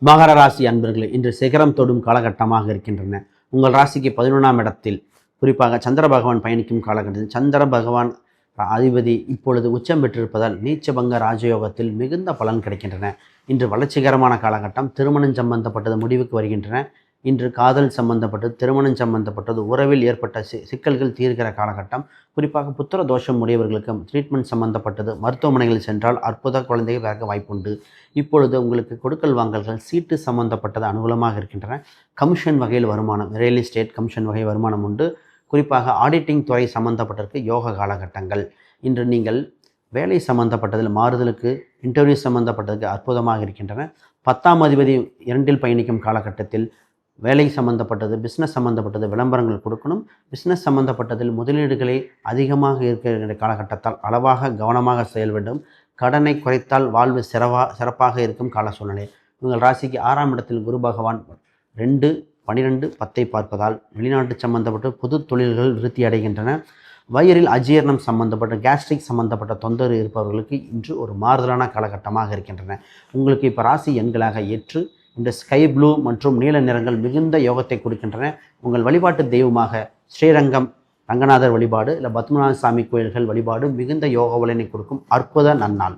மகர ராசி அன்பர்களே, இன்று சிகரம் தொடும் காலகட்டமாக இருக்கின்றன. உங்கள் ராசிக்கு 11ஆம் இடத்தில் குறிப்பாக சந்திர பகவான் பயணிக்கும் காலகட்டத்தில் சந்திர பகவான் அதிபதி இப்பொழுது உச்சம் பெற்றிருப்பதால் நீச்சபங்க ராஜயோகத்தில் மிகுந்த பலன் கிடைக்கின்றன. இன்று வளர்ச்சிகரமான காலகட்டம். திருமணம் சம்பந்தப்பட்டது முடிவுக்கு வருகின்றன. இன்று காதல் சம்பந்தப்பட்டது, திருமணம் சம்பந்தப்பட்டது, உறவில் ஏற்பட்ட சிக்கல்கள் தீர்க்கிற காலகட்டம். குறிப்பாக புத்திர தோஷம் உடையவர்களுக்கு ட்ரீட்மெண்ட் சம்பந்தப்பட்டது மருத்துவமனைகளில் சென்றால் அற்புத குழந்தைகள் பிறக்க வாய்ப்புண்டு. இப்பொழுது உங்களுக்கு கொடுக்கல் வாங்கல்கள் சீட்டு சம்பந்தப்பட்டது அனுகூலமாக இருக்கின்றன. கமிஷன் வகையில் வருமானம், ரியல் எஸ்டேட் கமிஷன் வகை வருமானம் உண்டு. குறிப்பாக ஆடிட்டிங் துறை சம்பந்தப்பட்டிருக்கு யோக காலகட்டங்கள். இன்று நீங்கள் வேலை சம்பந்தப்பட்டதில் மாறுதலுக்கு, இன்டர்வியூ சம்பந்தப்பட்டதுக்கு அற்புதமாக இருக்கின்றன. 10ஆம் அதிபதி 2இல் பயணிக்கும் காலகட்டத்தில் வேலை சம்பந்தப்பட்டது, பிஸ்னஸ் சம்பந்தப்பட்டது விளம்பரங்கள் கொடுக்கணும். பிஸ்னஸ் சம்பந்தப்பட்டதில் முதலீடுகளை அதிகமாக இருக்கிற காலகட்டத்தால் அளவாக கவனமாக செயல் வேண்டும். கடனை குறைத்தால் வாழ்வு சிறப்பாக இருக்கும் கால சூழ்நிலை. உங்கள் ராசிக்கு 6ஆம் இடத்தில் குரு பகவான் 2, 12, 10 பார்ப்பதால் வெளிநாட்டு சம்பந்தப்பட்ட புது தொழில்கள் விருத்தி அடைகின்றன. வயிறில் அஜீரணம் சம்பந்தப்பட்ட, கேஸ்ட்ரிக் சம்பந்தப்பட்ட தொந்தரவு இருப்பவர்களுக்கு இன்று ஒரு மாறுதலான காலகட்டமாக இருக்கின்றன. உங்களுக்கு இப்போ ராசி எண்களாக 8, இந்த ஸ்கை ப்ளூ மற்றும் நீல நிறங்கள் மிகுந்த யோகத்தை கொடுக்கின்றன. உங்கள் வழிபாட்டு தெய்வமாக ஸ்ரீரங்கம் ரங்கநாதர் வழிபாடு இல்லை பத்மநாப சாமி கோயில்கள் வழிபாடு மிகுந்த யோக பலனை கொடுக்கும் அற்புத நன்னாள்.